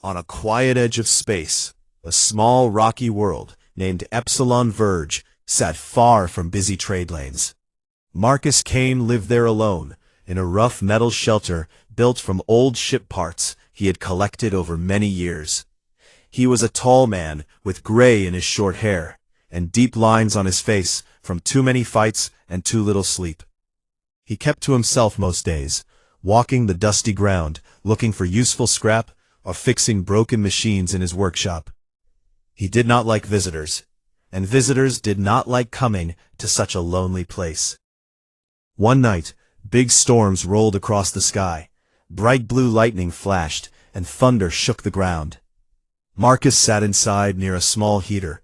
On a quiet edge of space, a small rocky world named Epsilon Verge sat far from busy trade lanes. Marcus Kane lived there alone, in a rough metal shelter built from old ship parts he had collected over many years. He was a tall man with gray in his short hair, and deep lines on his face from too many fights and too little sleep. He kept to himself most days, walking the dusty ground, looking for useful scrap, or fixing broken machines in his workshop. He did not like visitors, and visitors did not like coming to such a lonely place. One night, big storms rolled across the sky, bright blue lightning flashed, and thunder shook the ground. Marcus sat inside near a small heater,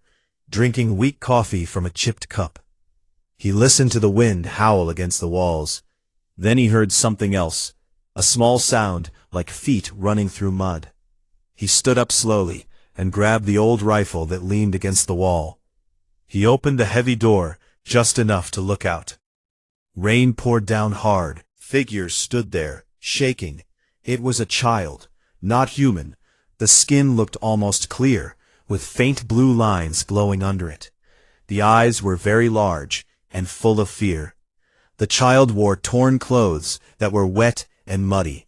drinking weak coffee from a chipped cup. He listened to the wind howl against the walls. Then he heard something else, a small sound like feet running through mud. He stood up slowly and grabbed the old rifle that leaned against the wall. He opened the heavy door just enough to look out. Rain poured down hard. Figures stood there, shaking. It was a child, not human. The skin looked almost clear, with faint blue lines glowing under it. The eyes were very large and full of fear. The child wore torn clothes that were wet and muddy.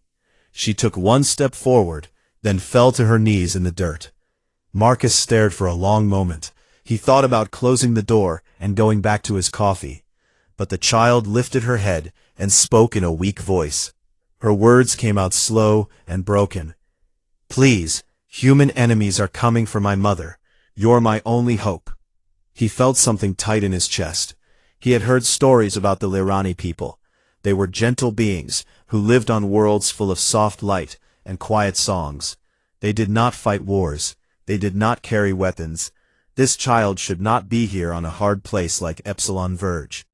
She took one step forward, then fell to her knees in the dirt. Marcus stared for a long moment. He thought about closing the door and going back to his coffee. But the child lifted her head and spoke in a weak voice. Her words came out slow and broken. "Please, human enemies are coming for my mother. You're my only hope." He felt something tight in his chest. He had heard stories about the Lirani people. They were gentle beings who lived on worlds full of soft light and quiet songs. They did not fight wars. They did not carry weapons. This child should not be here on a hard place like Epsilon Verge.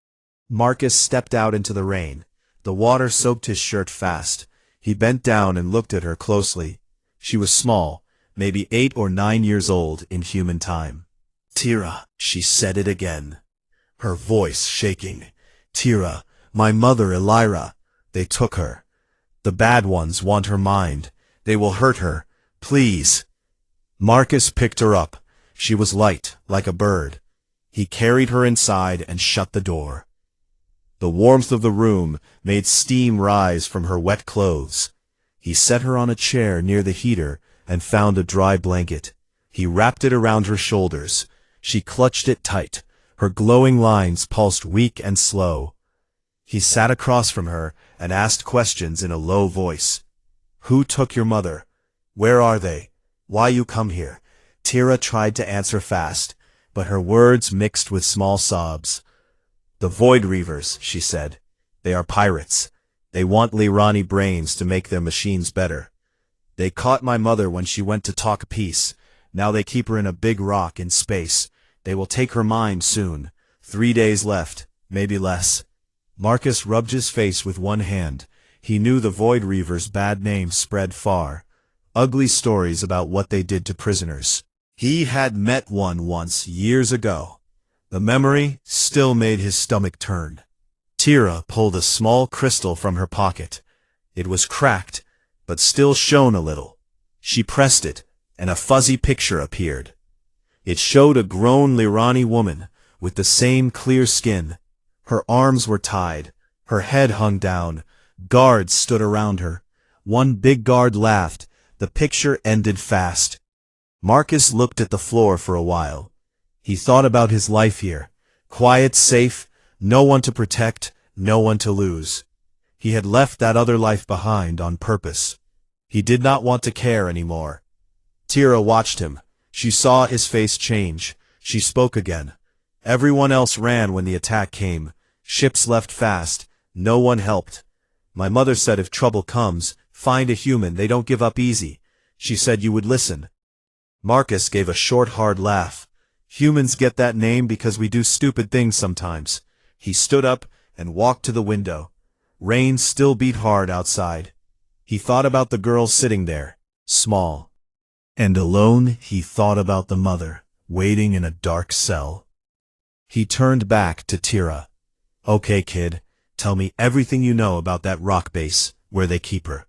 Marcus stepped out into the rain. The water soaked his shirt fast. He bent down and looked at her closely. She was small, maybe 8 or 9 years old in human time. "Tira," she said it again, her voice shaking. "Tira, my mother Elira. They took her. The bad ones want her mind. They will hurt her. Please." Marcus picked her up. She was light, like a bird. He carried her inside and shut the door. The warmth of the room made steam rise from her wet clothes. He set her on a chair near the heater and found a dry blanket. He wrapped it around her shoulders. She clutched it tight. Her glowing lines pulsed weak and slow. He sat across from her and asked questions in a low voice. "Who took your mother? Where are they? Why you come here?" Tira tried to answer fast, but her words mixed with small sobs. "The Void Reavers," she said. "They are pirates. They want Lirani brains to make their machines better. They caught my mother when she went to talk peace. Now they keep her in a big rock in space. They will take her mind soon. 3 days left, maybe less." Marcus rubbed his face with one hand. He knew the Void Reavers' bad name spread far. Ugly stories about what they did to prisoners. He had met one once years ago. The memory still made his stomach turn. Tira pulled a small crystal from her pocket. It was cracked, but still shone a little. She pressed it, and a fuzzy picture appeared. It showed a grown Lirani woman, with the same clear skin. Her arms were tied, her head hung down. Guards stood around her. One big guard laughed. The picture ended fast. Marcus looked at the floor for a while. He thought about his life here. Quiet, safe, no one to protect, no one to lose. He had left that other life behind on purpose. He did not want to care anymore. Tira watched him. She saw his face change. She spoke again. "Everyone else ran when the attack came. Ships left fast. No one helped. My mother said if trouble comes, find a human. They don't give up easy. She said you would listen." Marcus gave a short, hard laugh. "Humans get that name because we do stupid things sometimes." He stood up and walked to the window. Rain still beat hard outside. He thought about the girl sitting there, small. And alone, he thought about the mother, waiting in a dark cell. He turned back to Tira. "Okay, kid, tell me everything you know about that rock base, where they keep her.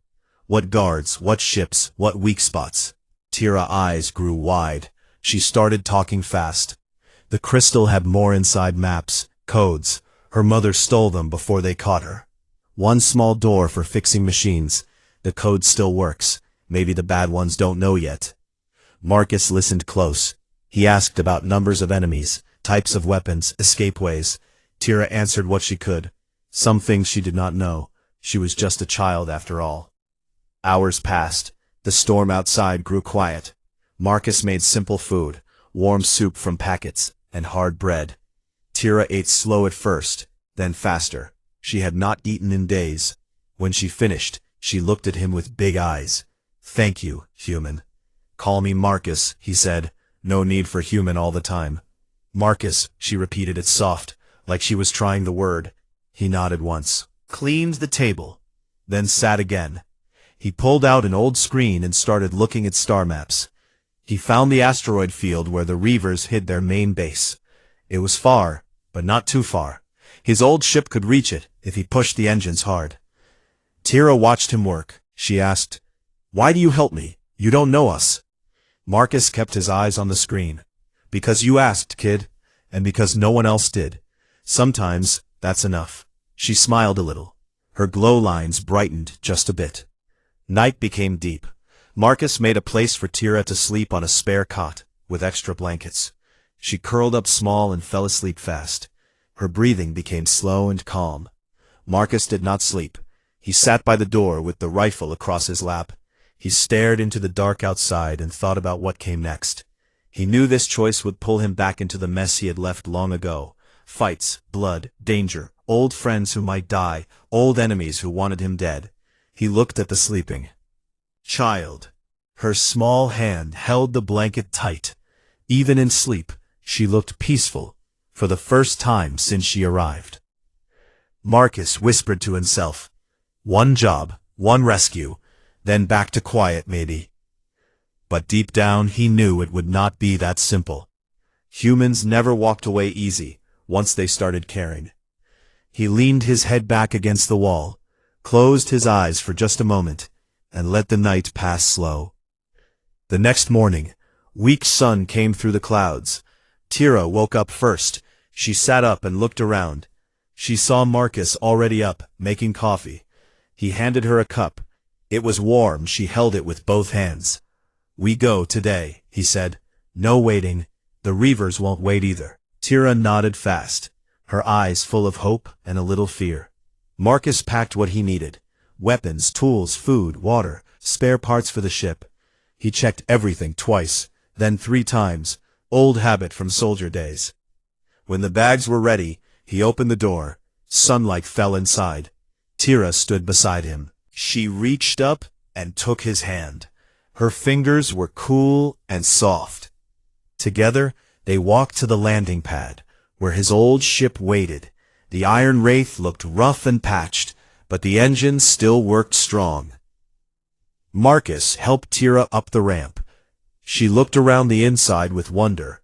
What guards, what ships, what weak spots." Tira's eyes grew wide. She started talking fast. The crystal had more inside maps, codes. Her mother stole them before they caught her. One small door for fixing machines. The code still works. Maybe the bad ones don't know yet. Marcus listened close. He asked about numbers of enemies, types of weapons, escape ways. Tira answered what she could. Some things she did not know. She was just a child after all. Hours passed. The storm outside grew quiet. Marcus made simple food, warm soup from packets, and hard bread. Tira ate slow at first, then faster. She had not eaten in days. When she finished, she looked at him with big eyes. "Thank you, human." "Call me Marcus," he said. "No need for human all the time." "Marcus," she repeated it soft, like she was trying the word. He nodded once, cleaned the table, then sat again. He pulled out an old screen and started looking at star maps. He found the asteroid field where the Reavers hid their main base. It was far, but not too far. His old ship could reach it if he pushed the engines hard. Tira watched him work. She asked, "Why do you help me? You don't know us." Marcus kept his eyes on the screen. "Because you asked, kid, and because no one else did. Sometimes that's enough." She smiled a little. Her glow lines brightened just a bit. Night became deep. Marcus made a place for Tira to sleep on a spare cot, with extra blankets. She curled up small and fell asleep fast. Her breathing became slow and calm. Marcus did not sleep. He sat by the door with the rifle across his lap. He stared into the dark outside and thought about what came next. He knew this choice would pull him back into the mess he had left long ago. Fights, blood, danger, old friends who might die, old enemies who wanted him dead. He looked at the sleeping child. Her small hand held the blanket tight. Even in sleep, she looked peaceful, for the first time since she arrived. Marcus whispered to himself, "One job, one rescue, then back to quiet maybe." But deep down he knew it would not be that simple. Humans never walked away easy once they started caring. He leaned his head back against the wall, closed his eyes for just a moment, and let the night pass slow. The next morning, weak sun came through the clouds. Tira woke up first. She sat up and looked around. She saw Marcus already up, making coffee. He handed her a cup. It was warm. She held it with both hands. "We go today," he said. "No waiting. The Reavers won't wait either." Tira nodded fast, her eyes full of hope and a little fear. Marcus packed what he needed: weapons, tools, food, water, spare parts for the ship. He checked everything twice, then 3 times, old habit from soldier days. When the bags were ready, he opened the door. Sunlight fell inside. Tira stood beside him. She reached up and took his hand. Her fingers were cool and soft. Together, they walked to the landing pad, where his old ship waited. The Iron Wraith looked rough and patched, but the engines still worked strong. Marcus helped Tira up the ramp. She looked around the inside with wonder.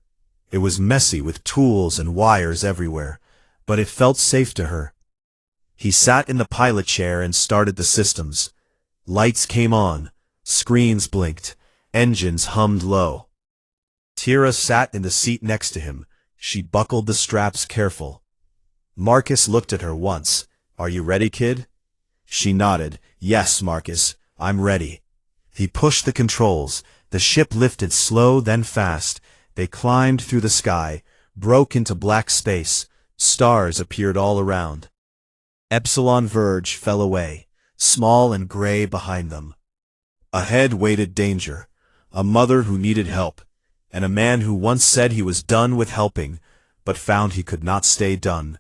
It was messy with tools and wires everywhere, but it felt safe to her. He sat in the pilot chair and started the systems. Lights came on, screens blinked, engines hummed low. Tira sat in the seat next to him. She buckled the straps careful. Marcus looked at her once. "Are you ready, kid?" She nodded. "Yes, Marcus, I'm ready." He pushed the controls. The ship lifted slow, then fast. They climbed through the sky, broke into black space. Stars appeared all around. Epsilon Verge fell away, small and gray behind them. Ahead waited danger, a mother who needed help, and a man who once said he was done with helping, but found he could not stay done.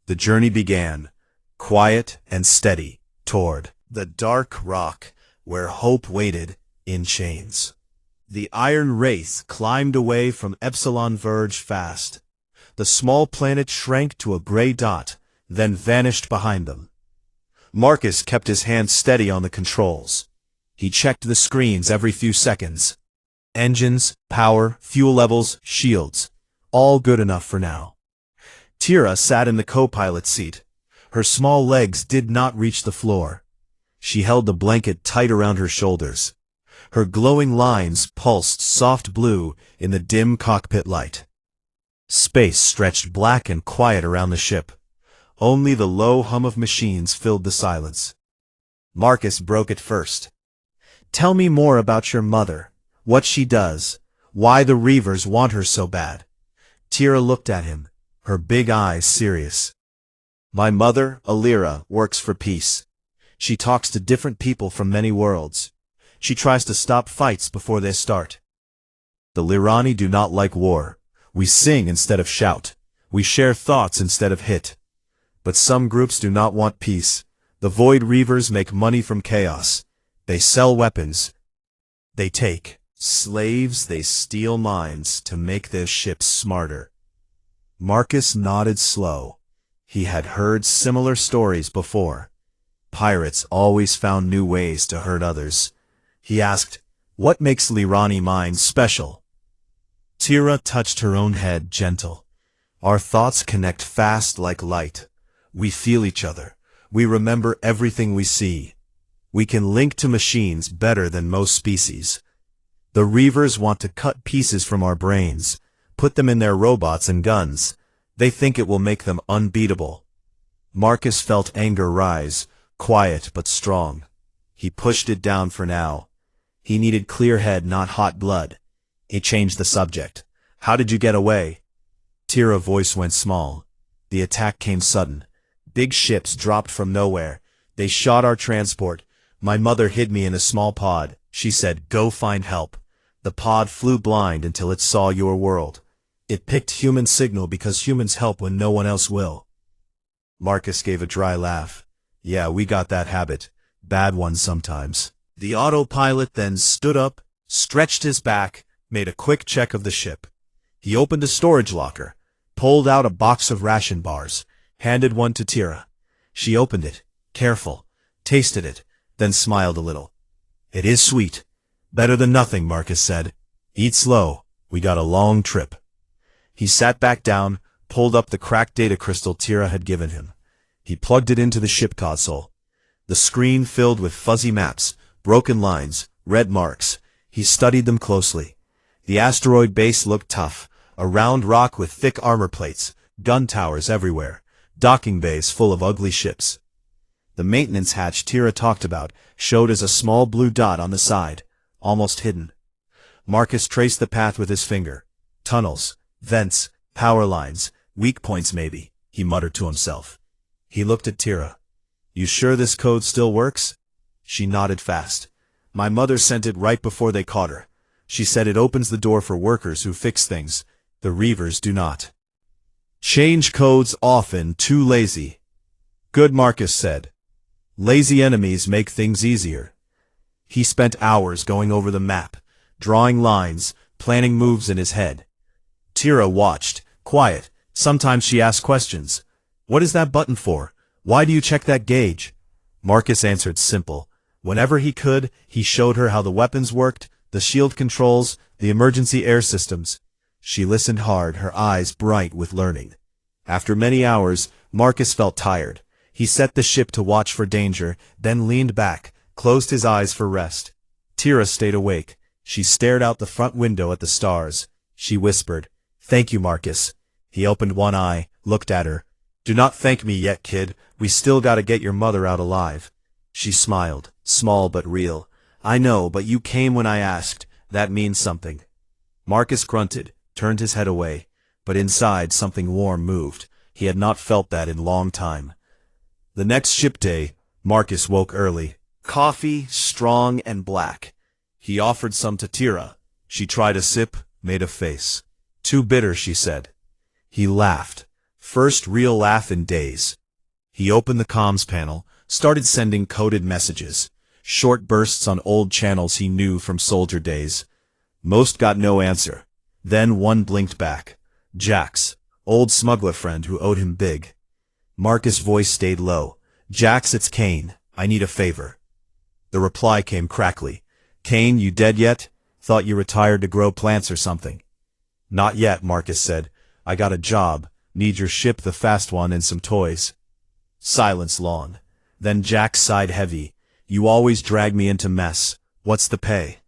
The journey began, quiet and steady, toward the dark rock where hope waited in chains. The Iron Wraith climbed away from Epsilon Verge fast. The small planet shrank to a gray dot, then vanished behind them. Marcus kept his hand steady on the controls. He checked the screens every few seconds. Engines, power, fuel levels, shields, all good enough for now. Tira sat in the co-pilot seat. Her small legs did not reach the floor. She held the blanket tight around her shoulders. Her glowing lines pulsed soft blue in the dim cockpit light. Space stretched black and quiet around the ship. Only the low hum of machines filled the silence. Marcus broke it first. "Tell me more about your mother, what she does, why the Reavers want her so bad." Tira looked at him, her big eyes serious. "My mother, Alira, works for peace. She talks to different people from many worlds. She tries to stop fights before they start. The Lirani do not like war. We sing instead of shout. We share thoughts instead of hit. But some groups do not want peace. The Void Reavers make money from chaos. They sell weapons. They take slaves, they steal minds to make their ships smarter." Marcus nodded slow. He had heard similar stories before. Pirates always found new ways to hurt others. He asked, "What makes Lirani minds special?" Tira touched her own head, gentle. "Our thoughts connect fast like light. We feel each other. We remember everything we see. We can link to machines better than most species. The Reavers want to cut pieces from our brains, put them in their robots and guns. They think it will make them unbeatable." Marcus felt anger rise, quiet but strong. He pushed it down for now. He needed clear head, not hot blood. He changed the subject. "How did you get away?" Tira's voice went small. "The attack came sudden. Big ships dropped from nowhere. They shot our transport. My mother hid me in a small pod. She said, 'Go find help.' The pod flew blind until it saw your world. It picked human signal because humans help when no one else will." Marcus gave a dry laugh. "Yeah, we got that habit. Bad one sometimes." The autopilot then stood up, stretched his back, made a quick check of the ship. He opened a storage locker, pulled out a box of ration bars, handed one to Tira. She opened it, careful, tasted it, then smiled a little. "It is sweet. Better than nothing," Marcus said. "Eat slow. We got a long trip." He sat back down, pulled up the cracked data crystal Tira had given him. He plugged it into the ship console. The screen filled with fuzzy maps, broken lines, red marks. He studied them closely. The asteroid base looked tough, a round rock with thick armor plates, gun towers everywhere, docking bays full of ugly ships. The maintenance hatch Tira talked about showed as a small blue dot on the side, almost hidden. Marcus traced the path with his finger. "Tunnels, vents, power lines, weak points maybe," he muttered to himself. He looked at Tira. "You sure this code still works?" She nodded fast. "My mother sent it right before they caught her. She said it opens the door for workers who fix things. The Reavers do not. Change codes often too lazy." "Good," Marcus said. "Lazy enemies make things easier." He spent hours going over the map, drawing lines, planning moves in his head. Tira watched, quiet. Sometimes she asked questions. "What is that button for? Why do you check that gauge?" Marcus answered simple. Whenever he could, he showed her how the weapons worked, the shield controls, the emergency air systems. She listened hard, her eyes bright with learning. After many hours, Marcus felt tired. He set the ship to watch for danger, then leaned back, closed his eyes for rest. Tira stayed awake. She stared out the front window at the stars. She whispered, "Thank you, Marcus." He opened one eye, looked at her. "Do not thank me yet, kid. We still gotta get your mother out alive." She smiled, small but real. "I know, but you came when I asked. That means something." Marcus grunted, turned his head away, but inside something warm moved. He had not felt that in long time. The next ship day, Marcus woke early. Coffee, strong and black. He offered some to Tira. She tried a sip, made a face. "Too bitter," she said. He laughed. First real laugh in days. He opened the comms panel, started sending coded messages. Short bursts on old channels he knew from soldier days. Most got no answer. Then one blinked back. Jax, old smuggler friend who owed him big. Marcus' voice stayed low. "Jax, it's Kane. I need a favor." The reply came crackly. "Kane, you dead yet? Thought you retired to grow plants or something." "Not yet," Marcus said. "I got a job. Need your ship, the fast one, and some toys." Silence long. Then Jax sighed heavy. "You always drag me into mess. What's the pay?"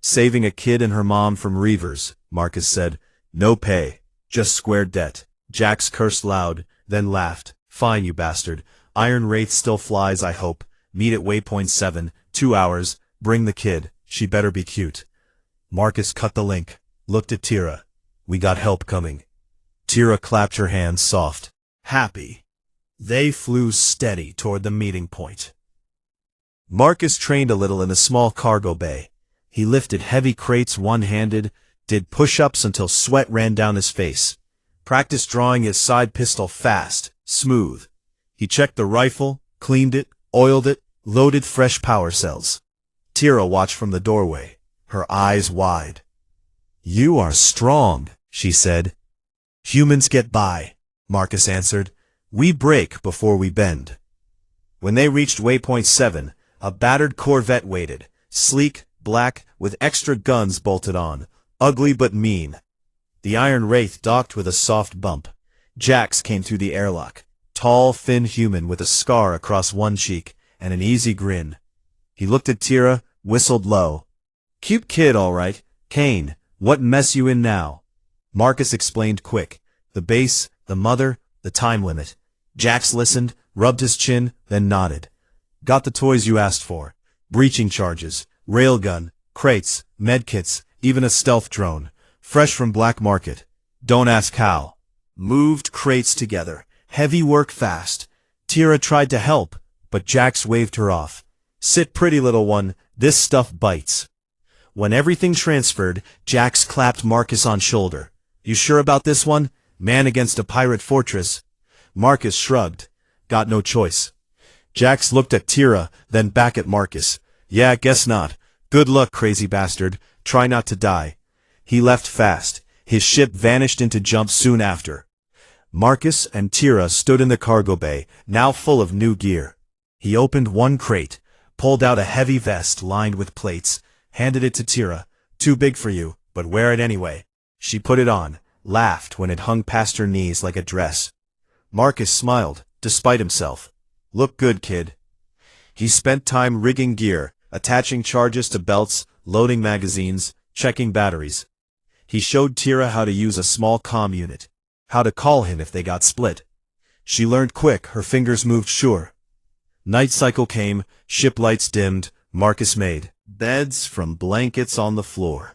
Saving a kid and her mom from reavers, Marcus said. No pay, just square debt. Jax cursed loud, then laughed. Fine, you bastard. Iron Wraith still flies, I hope. Meet at waypoint 7, 2 hours. Bring the kid. She better be cute. Marcus cut the link, looked at Tira. We got help coming. Tira clapped her hands soft. Happy. They flew steady toward the meeting point. Marcus trained a little in a small cargo bay. He lifted heavy crates one-handed, did push-ups until sweat ran down his face. Practiced drawing his side pistol fast, smooth. He checked the rifle, cleaned it, oiled it, loaded fresh power cells. Tira watched from the doorway, her eyes wide. You are strong, she said. Humans get by, Marcus answered. We break before we bend. When they reached waypoint 7, a battered Corvette waited, sleek, black, with extra guns bolted on, ugly but mean. The Iron Wraith docked with a soft bump. Jax came through the airlock, tall, thin human with a scar across one cheek and an easy grin. He looked at Tira, whistled low. Cute kid, all right. Kane, what mess you in now? Marcus explained quick. The base, the mother, the time limit. Jax listened, rubbed his chin, then nodded. Got the toys you asked for. Breaching charges, railgun, crates, medkits, even a stealth drone. Fresh from black market. Don't ask how. Moved crates together. Heavy work fast. Tira tried to help, but Jax waved her off. Sit pretty, little one. This stuff bites. When everything transferred, Jax clapped Marcus on shoulder. You sure about this one? Man against a pirate fortress. Marcus shrugged. Got no choice. Jax looked at Tira, then back at Marcus. Yeah, guess not. Good luck, crazy bastard. Try not to die. He left fast. His ship vanished into jump soon after. Marcus and Tira stood in the cargo bay, now full of new gear. He opened one crate, pulled out a heavy vest lined with plates, handed it to Tira. Too big for you, but wear it anyway. She put it on, laughed when it hung past her knees like a dress. Marcus smiled, despite himself. Look good, kid. He spent time rigging gear, attaching charges to belts, loading magazines, checking batteries. He showed Tira how to use a small comm unit, how to call him if they got split. She learned quick, her fingers moved sure. Night cycle came, ship lights dimmed, Marcus made beds from blankets on the floor.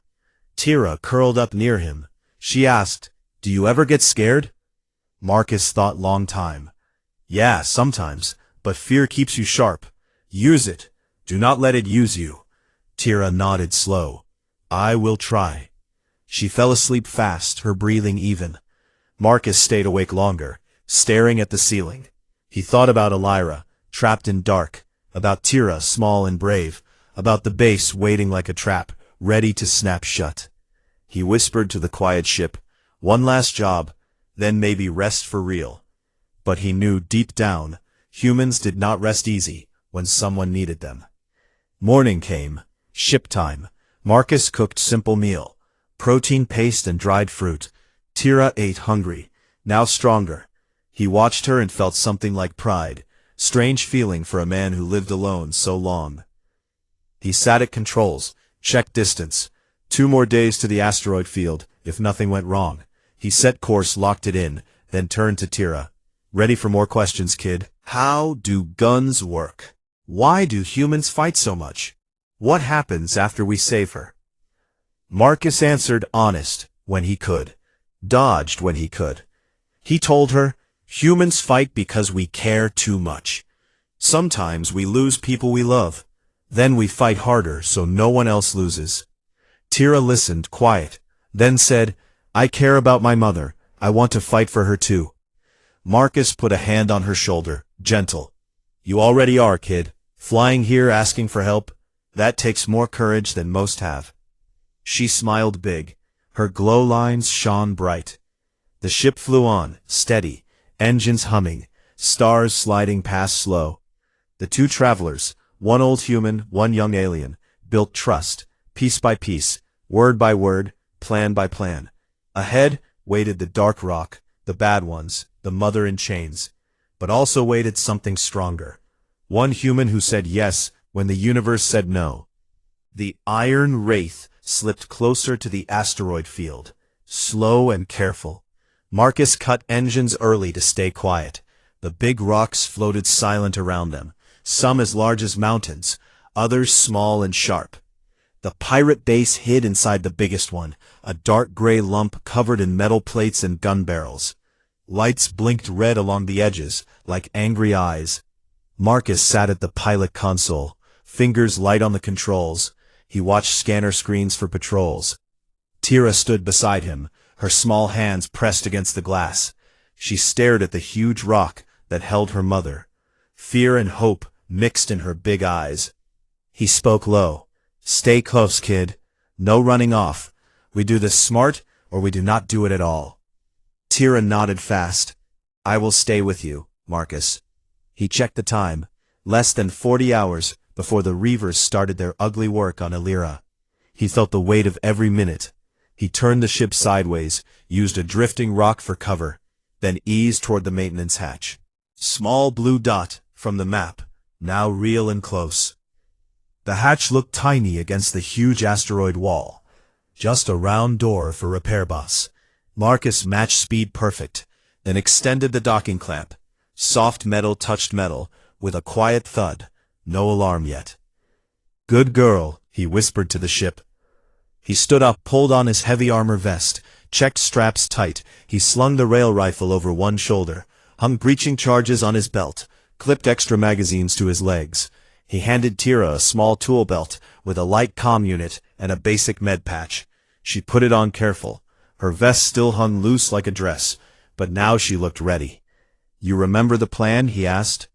Tira curled up near him. She asked, Do you ever get scared? Marcus thought long time. Yeah, sometimes, but fear keeps you sharp. Use it. Do not let it use you. Tira nodded slow. I will try. She fell asleep fast, her breathing even. Marcus stayed awake longer, staring at the ceiling. He thought about Elira, trapped in dark, about Tira, small and brave, about the base waiting like a trap, ready to snap shut. He whispered to the quiet ship, one last job, then maybe rest for real. But he knew deep down, humans did not rest easy when someone needed them. Morning came, ship time. Marcus cooked simple meal, protein paste and dried fruit. Tira ate hungry, now stronger. He watched her and felt something like pride, strange feeling for a man who lived alone so long. He sat at controls, checked distance. 2 more days to the asteroid field, if nothing went wrong. He set course, locked it in, then turned to Tira. Ready for more questions, kid? How do guns work? Why do humans fight so much? What happens after we save her? Marcus answered honest when he could, dodged when he could. He told her, humans fight because we care too much. Sometimes we lose people we love. Then we fight harder so no one else loses. Tira listened, quiet, then said, I care about my mother. I want to fight for her too. Marcus put a hand on her shoulder, gentle. You already are, kid. Flying here asking for help, that takes more courage than most have. She smiled big. Her glow lines shone bright. The ship flew on, steady, engines humming, stars sliding past slow. The 2 travelers, one old human, one young alien, built trust, piece by piece, word by word, plan by plan. Ahead waited the dark rock, the bad ones, the mother in chains. But also waited something stronger. One human who said yes when the universe said no. The Iron Wraith slipped closer to the asteroid field. Slow and careful. Marcus cut engines early to stay quiet. The big rocks floated silent around them, some as large as mountains, others small and sharp. The pirate base hid inside the biggest one, a dark gray lump covered in metal plates and gun barrels. Lights blinked red along the edges, like angry eyes. Marcus sat at the pilot console, fingers light on the controls. He watched scanner screens for patrols. Tira stood beside him, her small hands pressed against the glass. She stared at the huge rock that held her mother. Fear and hope mixed in her big eyes. He spoke low. "Stay close, kid. No running off. We do this smart, or we do not do it at all." Tira nodded fast. "I will stay with you, Marcus." He checked the time. Less than 40 hours before the Reavers started their ugly work on Illyria. He felt the weight of every minute. He turned the ship sideways, used a drifting rock for cover, then eased toward the maintenance hatch. Small blue dot from the map, now real and close. The hatch looked tiny against the huge asteroid wall. Just a round door for repair boss. Marcus matched speed perfect, then extended the docking clamp. Soft metal touched metal, with a quiet thud. No alarm yet. "Good girl," he whispered to the ship. He stood up, pulled on his heavy armor vest, checked straps tight. He slung the rail rifle over one shoulder, hung breaching charges on his belt, clipped extra magazines to his legs. He handed Tira a small tool belt with a light comm unit and a basic med patch. She put it on careful. Her vest still hung loose like a dress, but now she looked ready. "You remember the plan?" he asked.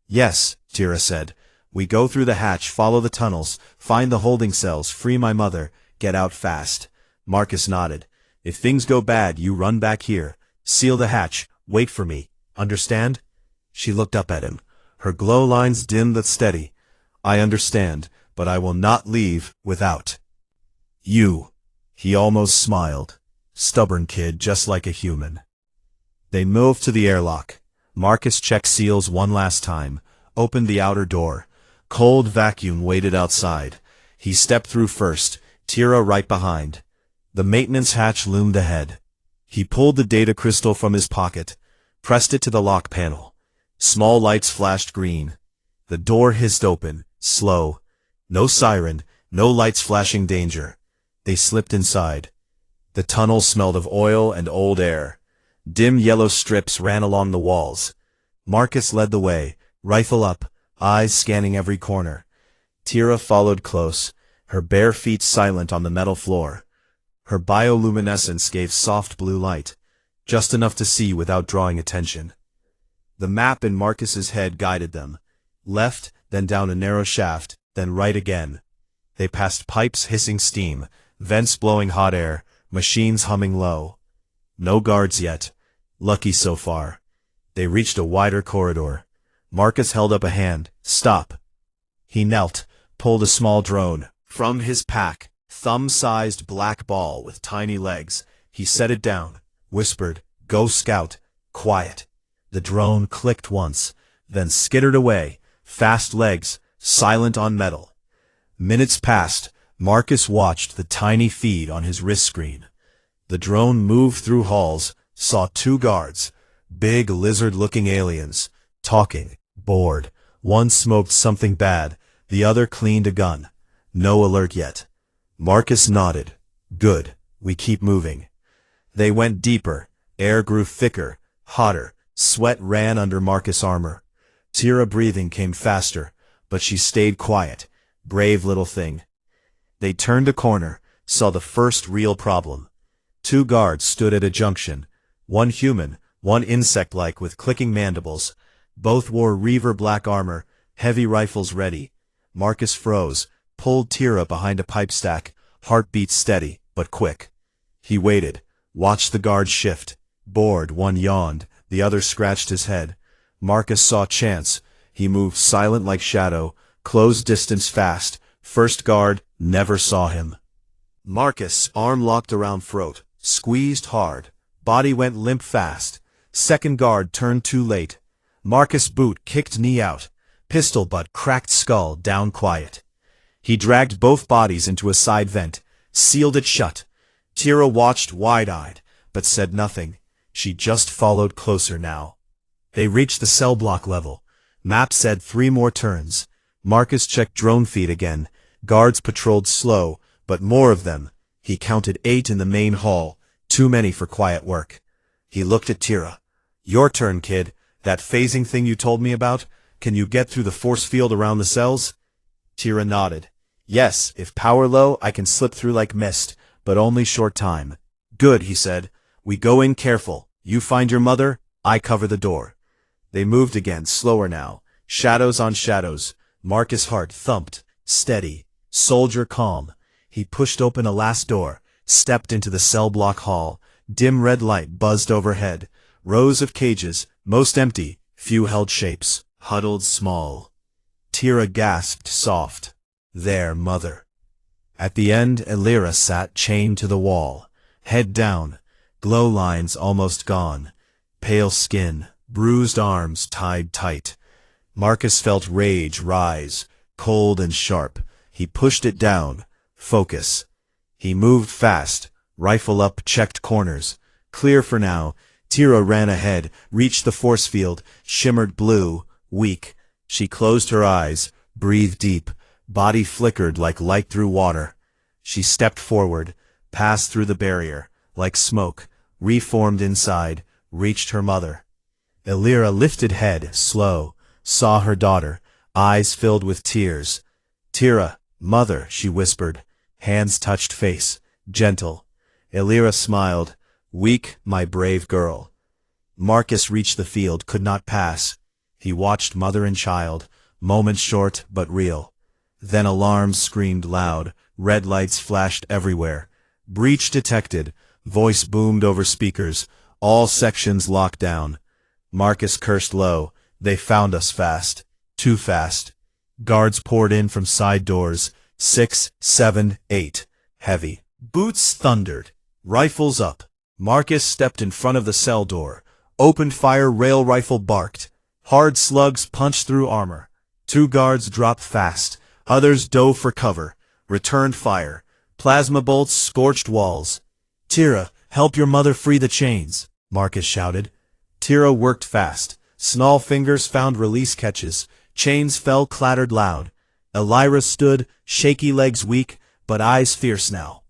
"Yes," Tira said. "We go through the hatch, follow the tunnels, find the holding cells, free my mother, get out fast." Marcus nodded. "If things go bad, you run back here. Seal the hatch. Wait for me. Understand?" She looked up at him. Her glow lines dim but steady. "I understand, but I will not leave without you." He almost smiled. Stubborn kid, just like a human. They moved to the airlock. Marcus checked seals one last time, opened the outer door. Cold vacuum waited outside. He stepped through first, Tira right behind. The maintenance hatch loomed ahead. He pulled the data crystal from his pocket, pressed it to the lock panel. Small lights flashed green. The door hissed open, slow. No siren, no lights flashing danger. They slipped inside. The tunnel smelled of oil and old air. Dim yellow strips ran along the walls. Marcus led the way, rifle up, eyes scanning every corner. Tira followed close, her bare feet silent on the metal floor. Her bioluminescence gave soft blue light, just enough to see without drawing attention. The map in Marcus's head guided them. Left, then down a narrow shaft, then right again. They passed pipes hissing steam, vents blowing hot air, machines humming low. No guards yet. Lucky so far. They reached a wider corridor. Marcus held up a hand. "Stop." He knelt, pulled a small drone from his pack, thumb-sized black ball with tiny legs. He set it down, whispered, "Go scout." Quiet. The drone clicked once, then skittered away, fast legs, silent on metal. Minutes passed. Marcus watched the tiny feed on his wrist screen. The drone moved through halls, saw two guards, big lizard-looking aliens, talking, bored. One smoked something bad, the other cleaned a gun. No alert yet. Marcus nodded. "Good, we keep moving." They went deeper. Air grew thicker, hotter. Sweat ran under Marcus' armor. Tira breathing came faster, but she stayed quiet. Brave little thing. They turned a corner, saw the first real problem. Two guards stood at a junction. One human, one insect-like with clicking mandibles. Both wore Reaver black armor, heavy rifles ready. Marcus froze, pulled Tira behind a pipe stack, heartbeat steady, but quick. He waited, watched the guards shift. Bored, one yawned, the other scratched his head. Marcus saw chance. He moved silent like shadow, closed distance fast. First guard never saw him. Marcus, arm locked around throat, squeezed hard. Body went limp fast. Second guard turned too late. Marcus' boot kicked knee out. Pistol butt cracked skull down quiet. He dragged both bodies into a side vent, sealed it shut. Tira watched wide-eyed, but said nothing. She just followed closer now. They reached the cell block level. Map said 3 more turns. Marcus checked drone feed again. Guards patrolled slow, but more of them. He counted 8 in the main hall, too many for quiet work. He looked at Tira. Your turn, kid. That phasing thing you told me about? Can you get through the force field around the cells? Tira nodded. Yes, if power low, I can slip through like mist, but only short time. Good, he said. We go in careful. You find your mother, I cover the door. They moved again, slower now. Shadows on shadows. Marcus' heart thumped. Steady. Soldier calm. He pushed open a last door, stepped into the cell block hall. Dim red light buzzed overhead. Rows of cages, most empty, few held shapes, huddled small. Tira gasped soft. There, mother. At the end, Elira sat chained to the wall, head down, glow lines almost gone, pale skin, bruised arms tied tight. Marcus felt rage rise, cold and sharp. He pushed it down. Focus. He moved fast, rifle up, checked corners. Clear for now. Tira ran ahead, reached the force field, shimmered blue, weak. She closed her eyes, breathed deep. Body flickered like light through water. She stepped forward, passed through the barrier, like smoke, reformed inside, reached her mother. Elira lifted head, slow, saw her daughter, eyes filled with tears. Tira, mother, she whispered. Hands touched face, gentle. Elira smiled. Weak, my brave girl. Marcus reached the field, could not pass. He watched mother and child, moments short but real. Then alarms screamed loud, red lights flashed everywhere. Breach detected, voice boomed over speakers, all sections locked down. Marcus cursed low. They found us fast. Too fast. Guards poured in from side doors. 6, 7, 8. Heavy. Boots thundered. Rifles up. Marcus stepped in front of the cell door. Opened fire, rail rifle barked. Hard slugs punched through armor. 2 guards dropped fast. Others dove for cover. Returned fire. Plasma bolts scorched walls. Tira, help your mother free the chains, Marcus shouted. Tira worked fast. Small fingers found release catches. Chains fell, clattered loud. Elira stood, shaky legs weak, but eyes fierce now.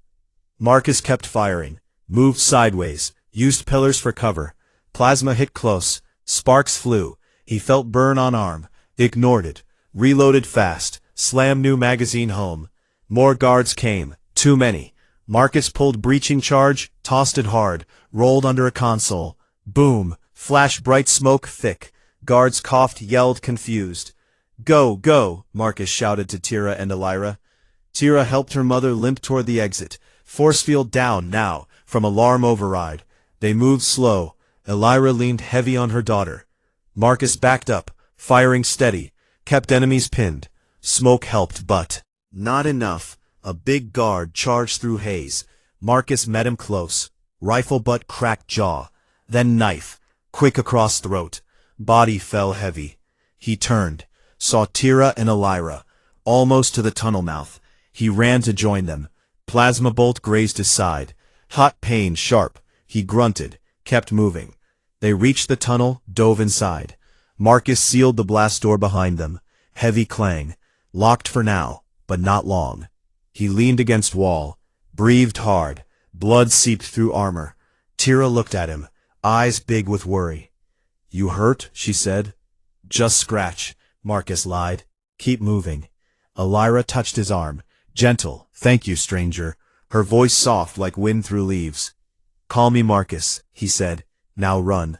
Marcus kept firing. Moved sideways. Used pillars for cover. Plasma hit close. Sparks flew. He felt burn on arm. Ignored it. Reloaded fast. Slammed new magazine home. More guards came. Too many. Marcus pulled breaching charge, tossed it hard, rolled under a console. Boom. Flash bright smoke thick. Guards coughed, yelled, confused. Go, go, Marcus shouted to Tira and Elira. Tira helped her mother limp toward the exit. Force field down, now, from alarm override. They moved slow. Elira leaned heavy on her daughter. Marcus backed up, firing steady, kept enemies pinned. Smoke helped, but not enough. A big guard charged through haze. Marcus met him close. Rifle butt cracked jaw. Then knife, quick across throat. Body fell heavy. He turned, saw Tira and Elira, almost to the tunnel mouth. He ran to join them. Plasma bolt grazed his side. Hot pain, sharp. He grunted, kept moving. They reached the tunnel, dove inside. Marcus sealed the blast door behind them. Heavy clang. Locked for now, but not long. He leaned against wall, breathed hard. Blood seeped through armor. Tira looked at him, eyes big with worry. You hurt? She said. Just scratch, Marcus lied. Keep moving. Elira touched his arm. Gentle, thank you, stranger. Her voice soft like wind through leaves. Call me Marcus, he said. Now run.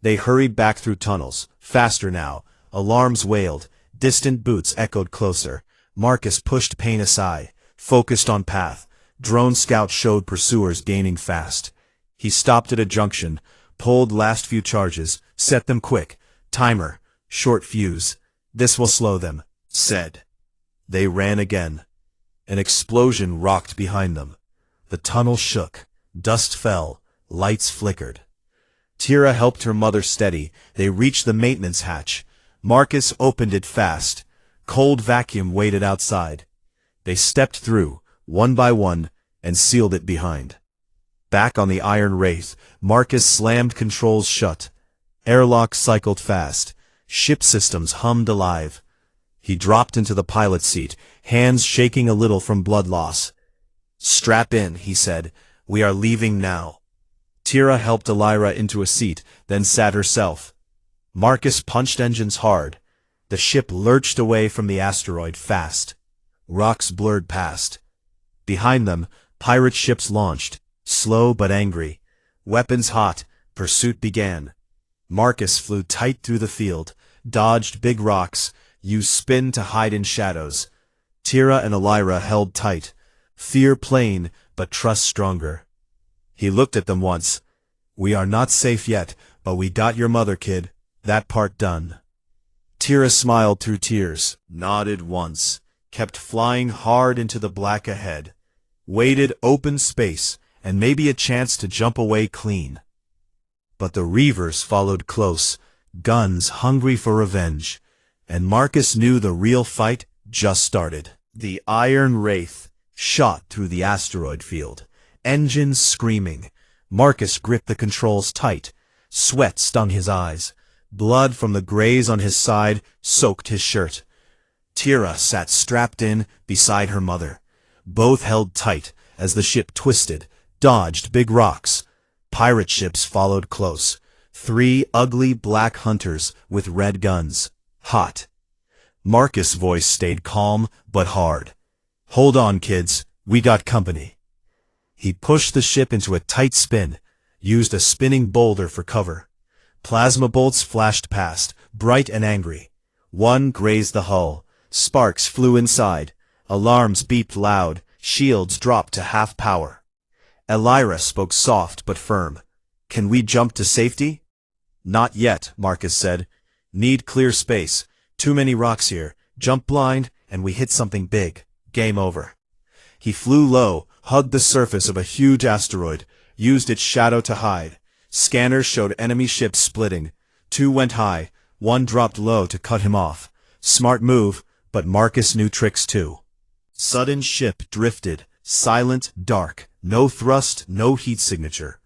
They hurried back through tunnels, faster now. Alarms wailed. Distant boots echoed closer. Marcus pushed pain aside, focused on path. Drone scout showed pursuers gaining fast. He stopped at a junction, pulled last few charges, set them quick. Timer, short fuse. This will slow them, said. They ran again. An explosion rocked behind them. The tunnel shook. Dust fell. Lights flickered. Tira helped her mother steady. They reached the maintenance hatch. Marcus opened it fast. Cold vacuum waited outside. They stepped through, one by one. and sealed it behind. Back on the Iron Wraith, Marcus slammed controls shut. Airlock cycled fast. Ship systems hummed alive. He dropped into the pilot seat, hands shaking a little from blood loss. "Strap in," he said. "We are leaving now." Tira helped Elira into a seat, then sat herself. Marcus punched engines hard. The ship lurched away from the asteroid fast. Rocks blurred past. Behind them, pirate ships launched, slow but angry. Weapons hot, pursuit began. Marcus flew tight through the field, dodged big rocks, used spin to hide in shadows. Tira and Elira held tight. Fear plain, but trust stronger. He looked at them once. "We are not safe yet, but we got your mother, kid. That part done." Tira smiled through tears, nodded once, kept flying hard into the black ahead. Waited open space, and maybe a chance to jump away clean. But the Reavers followed close, guns hungry for revenge, and Marcus knew the real fight just started. The Iron Wraith shot through the asteroid field, engines screaming. Marcus gripped the controls tight. Sweat stung his eyes. Blood from the graze on his side soaked his shirt. Tira sat strapped in beside her mother. Both held tight as the ship twisted, dodged big rocks. Pirate ships followed close. 3 ugly black hunters with red guns. Hot. Marcus' voice stayed calm but hard. "Hold on, kids. We got company." He pushed the ship into a tight spin, used a spinning boulder for cover. Plasma bolts flashed past, bright and angry. One grazed the hull. Sparks flew inside. Alarms beeped loud. Shields dropped to half power. Elira spoke soft but firm. "Can we jump to safety?" "Not yet," Marcus said. "Need clear space. Too many rocks here. Jump blind, and we hit something big. Game over." He flew low, hugged the surface of a huge asteroid, used its shadow to hide. Scanners showed enemy ships splitting. 2 went high, 1 dropped low to cut him off. Smart move, but Marcus knew tricks too. Sudden ship drifted, silent, dark, no thrust, no heat signature.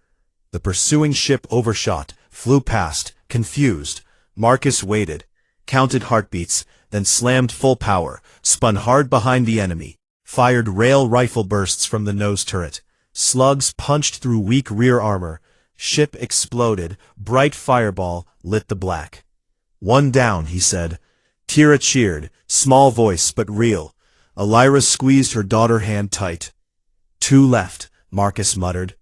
The pursuing ship overshot, flew past, confused. Marcus waited, counted heartbeats, then slammed full power, spun hard behind the enemy, fired rail rifle bursts from the nose turret. Slugs punched through weak rear armor. Ship exploded, bright fireball lit the black. "One down," he said. Tira cheered, small voice but real. Elira squeezed her daughter hand tight. 2 left, Marcus muttered.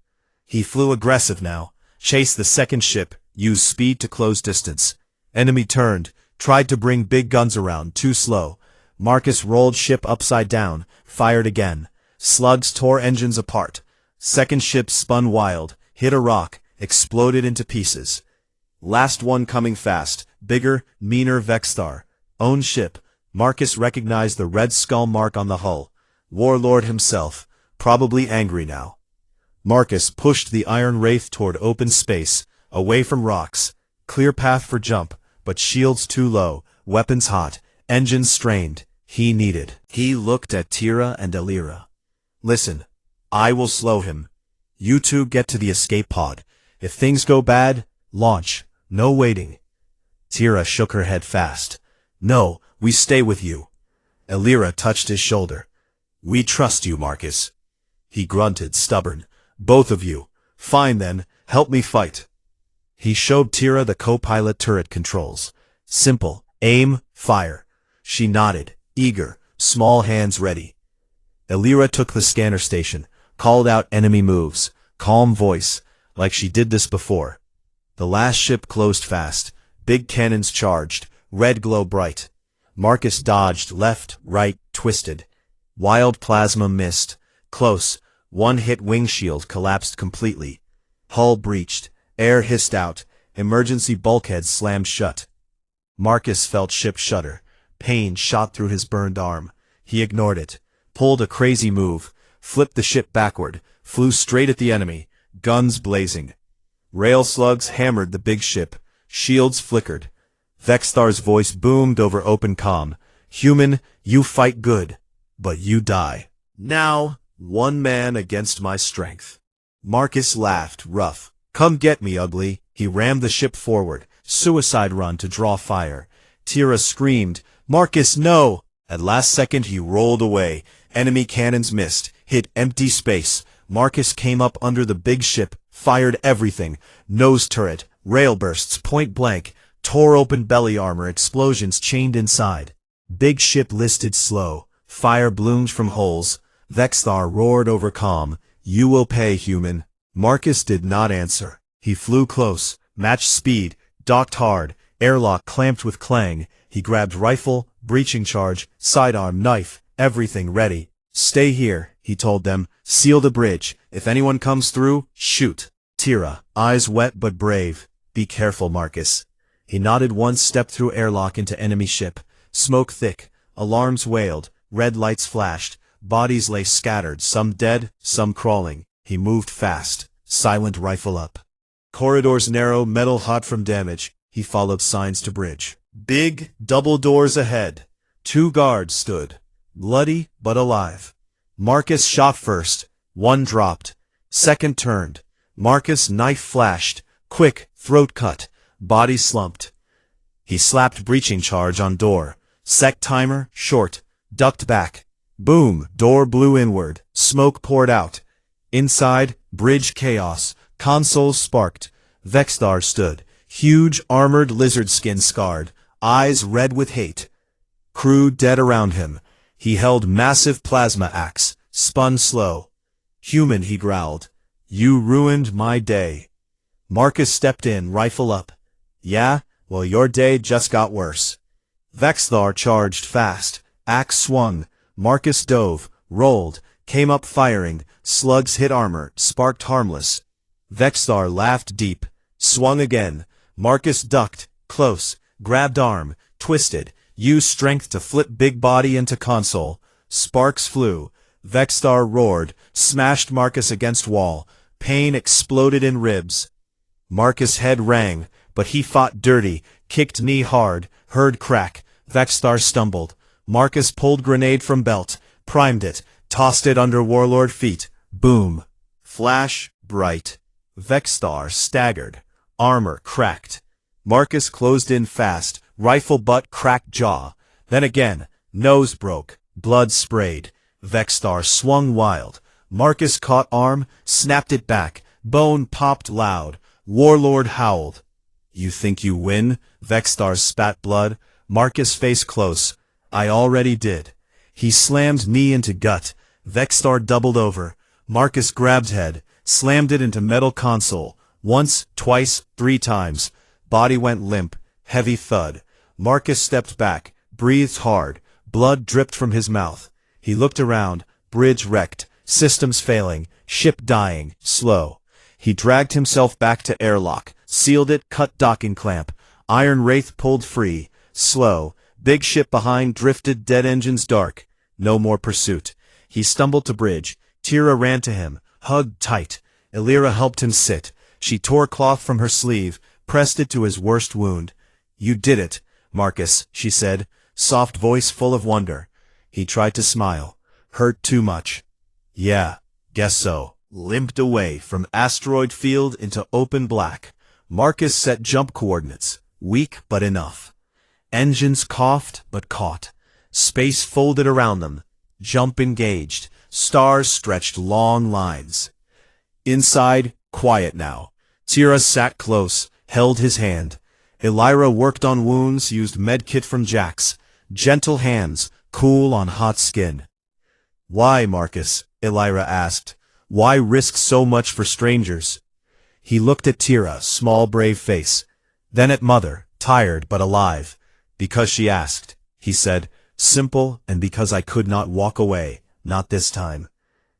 He flew aggressive now, chased the second ship, used speed to close distance. Enemy turned, tried to bring big guns around, too slow. Marcus rolled ship upside down, fired again. Slugs tore engines apart. Second ship spun wild, hit a rock, exploded into pieces. Last one coming fast, bigger, meaner Vexstar. Own ship. Marcus recognized the red skull mark on the hull. Warlord himself, probably angry now. Marcus pushed the Iron Wraith toward open space, away from rocks. Clear path for jump, but shields too low, weapons hot, engines strained. He looked at Tira and Elira. "Listen, I will slow him. You 2 get to the escape pod. If things go bad, launch. No waiting." Tira shook her head fast. "No, we stay with you." Elira touched his shoulder. "We trust you, Marcus." He grunted, stubborn. "Both of you. Fine then, help me fight." He showed Tira the co-pilot turret controls. Simple, aim, fire. She nodded, eager, small hands ready. Elira took the scanner station, called out enemy moves, calm voice, like she did this before. The last ship closed fast, big cannons charged, red glow bright. Marcus dodged left, right, twisted. Wild plasma missed. Close, one hit windshield collapsed completely. Hull breached, air hissed out, emergency bulkheads slammed shut. Marcus felt ship shudder. Pain shot through his burned arm. He ignored it, pulled a crazy move, flipped the ship backward, flew straight at the enemy, guns blazing. Rail slugs hammered the big ship, shields flickered. Vexstar's voice boomed over open comm. "Human, you fight good, but you die. Now, One man against my strength. Marcus laughed, rough. Come get me, ugly. He rammed the ship forward, suicide run to draw fire. Tira screamed, Marcus, no! At last second he rolled away. Enemy cannons missed, hit empty space. Marcus came up under the big ship, fired everything. Nose turret, rail bursts, point blank, tore open belly armor, explosions chained inside. Big ship listed slow. Fire bloomed from holes. Vexthar roared over calm. You will pay, human. Marcus did not answer. He flew close, matched speed, docked hard, airlock clamped with clang. He grabbed rifle, breaching charge, sidearm, knife, everything ready. Stay here, he told them. Seal the bridge. If anyone comes through, shoot. Tira, eyes wet but brave. Be careful, Marcus. He nodded once, stepped through airlock into enemy ship. Smoke thick. Alarms wailed. Red lights flashed. Bodies lay scattered, some dead, some crawling. He moved fast. Silent, rifle up. Corridors narrow, metal hot from damage. He followed signs to bridge. Big, double doors ahead. 2 guards stood. Bloody, but alive. Marcus shot first. One dropped. Second turned. Marcus' knife flashed. Quick, throat cut. Body slumped. He slapped breaching charge on door. Sec timer, short. Ducked back. Boom, door blew inward. Smoke poured out. Inside, bridge chaos. Consoles sparked. Vexthar stood. Huge, armored lizard skin scarred. Eyes red with hate. Crew dead around him. He held massive plasma axe. Spun slow. Human, he growled. You ruined my day. Marcus stepped in, rifle up. Yeah? Well, your day just got worse. Vexthar charged fast. Axe swung. Marcus dove, rolled, came up firing. Slugs hit armor, sparked harmless. Vexthar laughed deep. Swung again. Marcus ducked, close, grabbed arm, twisted, used strength to flip big body into console. Sparks flew. Vexthar roared, smashed Marcus against wall. Pain exploded in ribs. Marcus' head rang, but he fought dirty, kicked knee hard, heard crack. Vexthar stumbled. Marcus pulled grenade from belt, primed it, tossed it under warlord feet. Boom. Flash, bright. Vexthar staggered. Armor cracked. Marcus closed in fast, rifle butt cracked jaw. Then again, nose broke, blood sprayed. Vexthar swung wild. Marcus caught arm, snapped it back. Bone popped loud. Warlord howled. You think you win? Vexthar spat blood. Marcus face close. I already did. He slammed knee into gut. Vexthar doubled over. Marcus grabbed head, slammed it into metal console. Once, twice, 3 times. Body went limp. Heavy thud. Marcus stepped back, breathed hard. Blood dripped from his mouth. He looked around. Bridge wrecked. Systems failing. Ship dying. Slow. He dragged himself back to airlock. Sealed it, cut docking clamp. Iron Wraith pulled free. Slow. Big ship behind drifted, dead engines dark. No more pursuit. He stumbled to bridge. Tira ran to him, hugged tight. Illyra helped him sit. She tore cloth from her sleeve, pressed it to his worst wound. You did it, Marcus, she said, soft voice full of wonder. He tried to smile. Hurt too much. Yeah, guess so. Limped away from asteroid field into open black. Marcus set jump coordinates. Weak but enough. Engines coughed but caught. Space folded around them. Jump engaged. Stars stretched long lines. Inside, quiet now. Tira sat close, held his hand. Illyra worked on wounds, used medkit from Jax. Gentle hands, cool on hot skin. Why, Marcus? Illyra asked. Why risk so much for strangers? He looked at Tira, small brave face. Then at Mother, tired but alive. Because she asked, he said, simple, and because I could not walk away, not this time.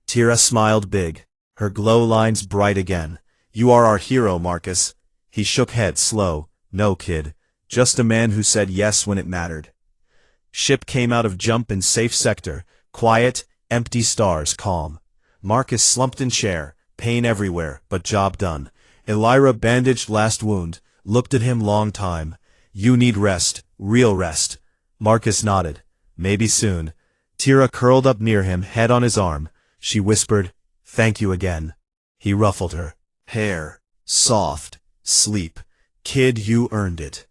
Tira smiled big, her glow lines bright again. You are our hero, Marcus. He shook head slow. No, kid. Just a man who said yes when it mattered. Ship came out of jump in safe sector. Quiet, empty stars, calm. Marcus slumped in chair, pain everywhere, but job done. Illyra bandaged last wound, looked at him long time. You need rest, real rest. Marcus nodded. Maybe soon. Tira curled up near him, head on his arm. She whispered, "Thank you again." He ruffled her hair. "Soft. Sleep. Kid, you earned it."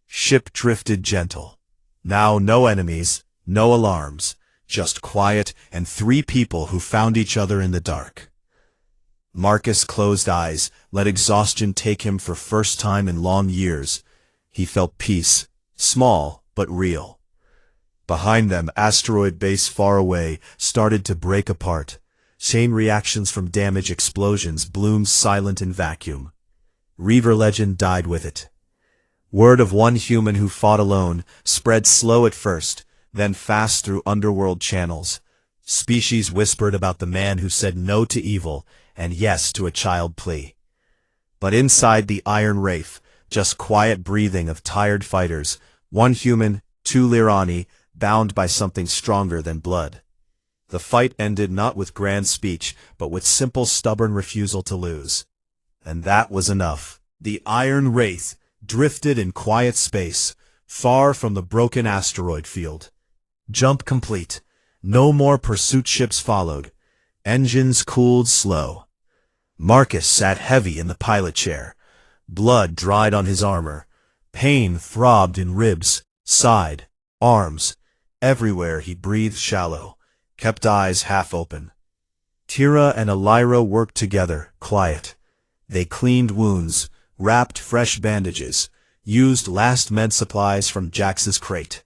Ship drifted gentle. Now no enemies, no alarms, just quiet and three people who found each other in the dark. Marcus closed eyes, let exhaustion take him for first time in long years. He felt peace, small but real. Behind them, asteroid base far away started to break apart. Chain reactions from damage explosions bloomed silent in vacuum. Reaver legend died with it. Word of one human who fought alone spread slow at first, then fast through underworld channels. Species whispered about the man who said no to evil and yes to a child plea. But inside the Iron Wraith, just quiet breathing of tired fighters, one human, two Lirani, bound by something stronger than blood. The fight ended not with grand speech, but with simple stubborn refusal to lose. And that was enough. The Iron Wraith drifted in quiet space, far from the broken asteroid field. Jump complete. No more pursuit ships followed. Engines cooled slow. Marcus sat heavy in the pilot chair. Blood dried on his armor. Pain throbbed in ribs, side, arms. Everywhere he breathed shallow, kept eyes half open. Tira and Elira worked together, quiet. They cleaned wounds, wrapped fresh bandages, used last med supplies from Jax's crate.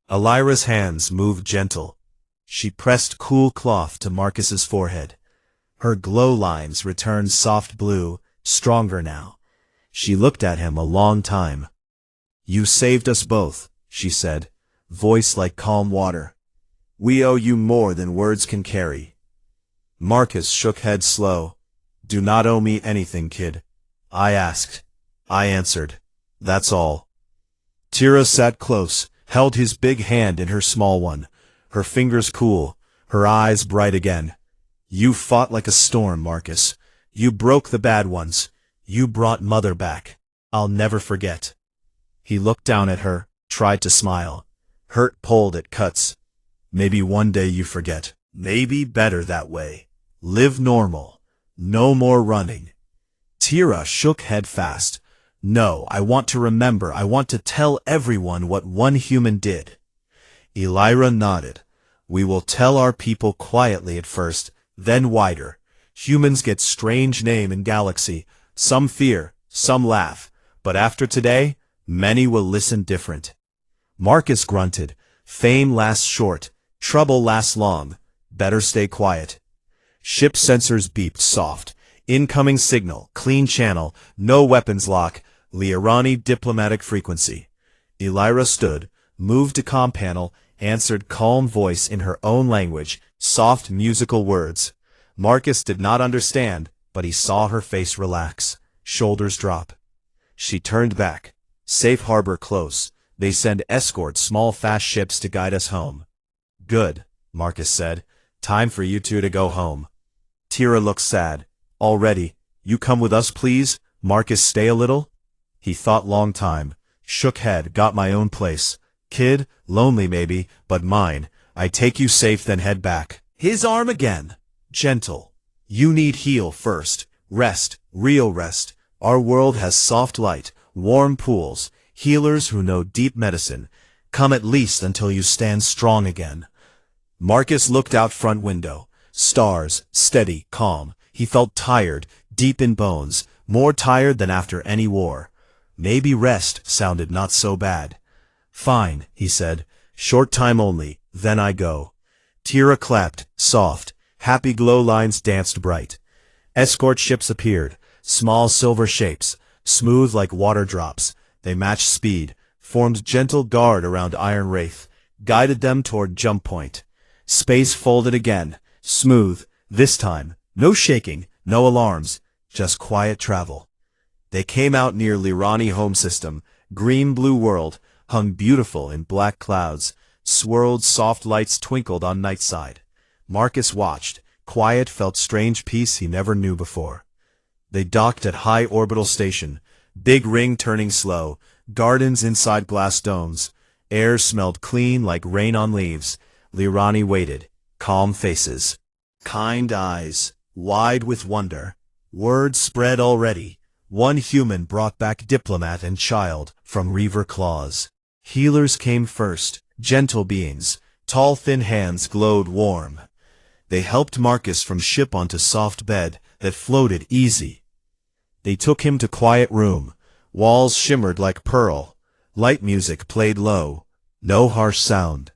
Elira's hands moved gentle. She pressed cool cloth to Marcus's forehead. Her glow lines returned soft blue, stronger now. She looked at him a long time. "You saved us both," she said, voice like calm water. "We owe you more than words can carry." Marcus shook head slow. "Do not owe me anything, kid. I asked. I answered. That's all." Tira sat close, held his big hand in her small one, her fingers cool, her eyes bright again. "You fought like a storm, Marcus. You broke the bad ones. You brought Mother back. I'll never forget." He looked down at her, tried to smile. Hurt pulled at cuts. "Maybe one day you forget. Maybe better that way. Live normal. No more running." Tira shook head fast. "No, I want to remember. I want to tell everyone what one human did." Elira nodded. "We will tell our people quietly at first, then wider. Humans get strange name in galaxy. Some fear, some laugh. But after today, many will listen different." Marcus grunted. "Fame lasts short. Trouble lasts long. Better stay quiet." Ship sensors beeped soft. Incoming signal, clean channel, no weapons lock, Lirani diplomatic frequency. Elira stood, moved to comm panel, answered calm voice in her own language, soft musical words. Marcus did not understand, but he saw her face relax, shoulders drop. She turned back. "Safe harbor close. They send escorts, small fast ships to guide us home." "Good," Marcus said. "Time for you two to go home." Tira looked sad. "Already? You come with us, please? Marcus, stay a little?" He thought long time. Shook head, "Got my own place. Kid, lonely maybe, but mine. I take you safe, then head back." His arm again. Gentle. "You need heal first. Rest, real rest. Our world has soft light, warm pools, healers who know deep medicine. Come at least until you stand strong again." Marcus looked out front window. Stars, steady, calm. He felt tired, deep in bones, more tired than after any war. Maybe rest sounded not so bad. "Fine," he said. "Short time only, then I go." Tira clapped, soft. Happy glow lines danced bright. Escort ships appeared, small silver shapes, smooth like water drops. They matched speed, formed gentle guard around Iron Wraith, guided them toward jump point. Space folded again, smooth, this time. No shaking, no alarms, just quiet travel. They came out near Lirani home system, green-blue world, hung beautiful in black clouds. Swirled soft lights twinkled on night side. Marcus watched, quiet, felt strange peace he never knew before. They docked at high orbital station, big ring turning slow, gardens inside glass domes. Air smelled clean like rain on leaves. Lirani waited, calm faces. kind eyes, wide with wonder. Word spread already. One human brought back diplomat and child from Reaver claws. Healers came first, gentle beings, tall thin hands glowed warm. They helped Marcus from ship onto soft bed that floated easy. They took him to quiet room. Walls shimmered like pearl. Light music played low. No harsh sound.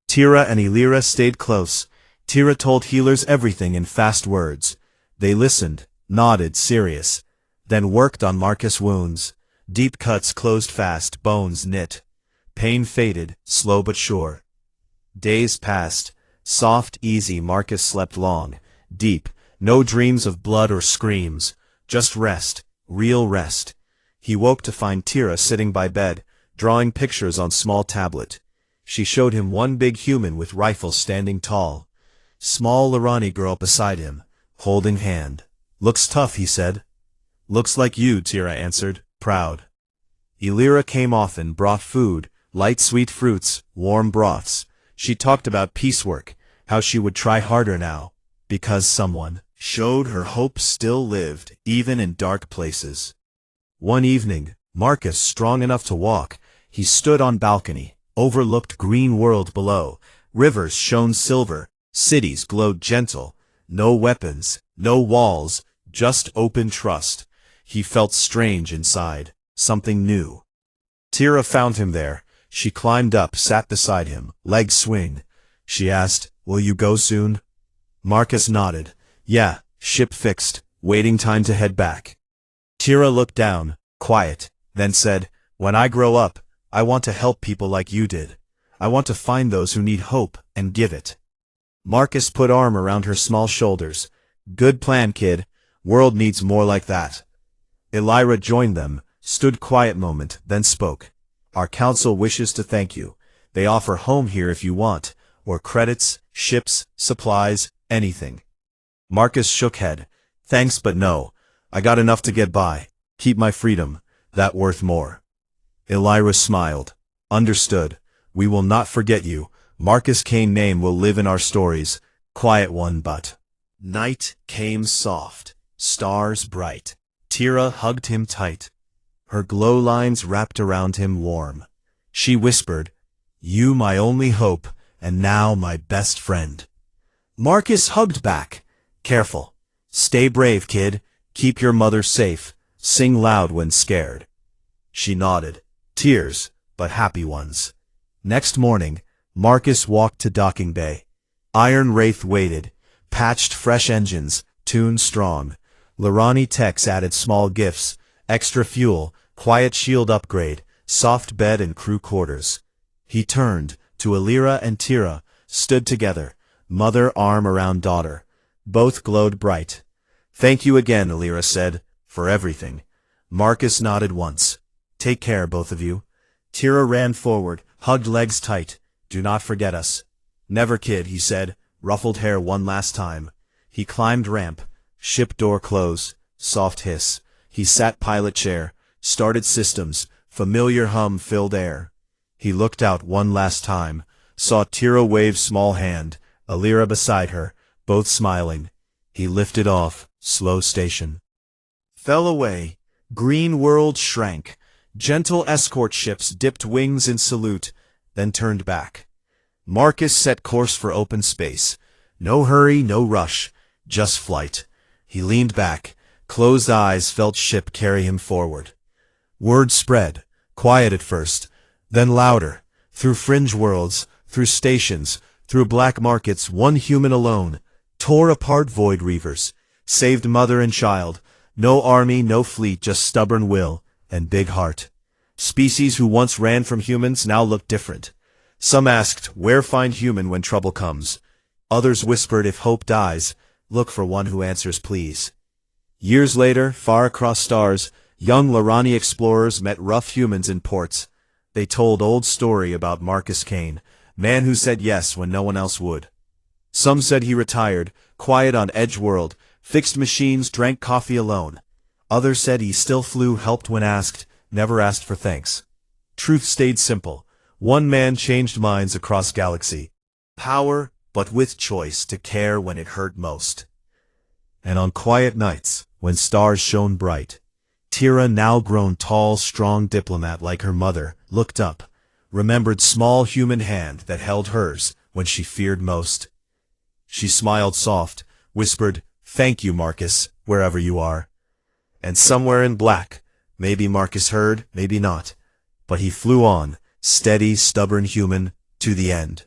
Tira and Elira stayed close. Tira told healers everything in fast words. They listened, nodded serious, then worked on Marcus' wounds. Deep cuts closed fast, bones knit. Pain faded, slow but sure. Days passed. Soft, easy, Marcus slept long, deep, no dreams of blood or screams, just rest, real rest. He woke to find Tira sitting by bed, drawing pictures on small tablet. She showed him one big human with rifle standing tall. Small Lorani girl beside him, holding hand. Looks tough, he said. Looks like you, Tira answered, proud. Elira came often, brought food, light sweet fruits, warm broths. She talked about piecework, how she would try harder now, because someone showed her hope still lived, even in dark places. One evening, Marcus, strong enough to walk, he stood on balcony, overlooked green world below. Rivers shone silver, cities glowed gentle, no weapons, no walls, just open trust. He felt strange inside, something new. Tira found him there. She climbed up, sat beside him, legs swing. She asked, "Will you go soon?" Marcus nodded. Yeah, ship fixed, waiting time to head back. Tira looked down, quiet, then said, "When I grow up, I want to help people like you did. I want to find those who need hope and give it." Marcus put arm around her small shoulders. "Good plan, kid. World needs more like that." Elira joined them, stood quiet moment, then spoke. "Our council wishes to thank you. They offer home here if you want, or credits, ships, supplies, anything." Marcus shook head. "Thanks but no. I got enough to get by. Keep my freedom. That worth more." Elira smiled. "Understood. We will not forget you. Marcus Kane name will live in our stories. Quiet one but." Night came soft. Stars bright. Tira hugged him tight. Her glow lines wrapped around him warm. She whispered, "You my only hope, and now my best friend." Marcus hugged back. "Careful. Stay brave, kid. Keep your mother safe. Sing loud when scared." She nodded. Tears, but happy ones. Next morning, Marcus walked to docking bay. Iron Wraith waited, patched fresh engines, tuned strong. Lorani techs added small gifts, extra fuel, quiet shield upgrade, soft bed and crew quarters. He turned to Elira and Tira, stood together, mother arm around daughter. Both glowed bright. "Thank you again," Elira said, "for everything." Marcus nodded once. "Take care, both of you." Tira ran forward, hugged legs tight. "Do not forget us." "Never, kid," he said, ruffled hair one last time. He climbed ramp, ship door close, soft hiss. He sat pilot chair, started systems, familiar hum filled air. He looked out one last time, saw Tira wave small hand, Elira beside her, both smiling. He lifted off, slow station. Fell away. Green world shrank. Gentle escort ships dipped wings in salute, then turned back. Marcus set course for open space. No hurry, no rush, just flight. He leaned back, closed eyes, felt ship carry him forward. Word spread, quiet at first, then louder, through fringe worlds, through stations, through black markets. One human alone, tore apart void reavers, saved mother and child. No army, no fleet, just stubborn will and big heart. Species who once ran from humans now looked different. Some asked, where find human when trouble comes? Others whispered, if hope dies, look for one who answers please. Years later, far across stars, young Lorani explorers met rough humans in ports. They told old story about Marcus Kane, man who said yes when no one else would. Some said he retired, quiet on Edge World, fixed machines, drank coffee alone. Others said he still flew, helped when asked, never asked for thanks. Truth stayed simple. One man changed minds across galaxy. Power, but with choice to care when it hurt most. And on quiet nights, when stars shone bright, Tira, now grown tall, strong diplomat like her mother, looked up, remembered small human hand that held hers when she feared most. She smiled soft, whispered, "Thank you, Marcus, wherever you are." And somewhere in black, maybe Marcus heard, maybe not, but he flew on, steady, stubborn human, to the end.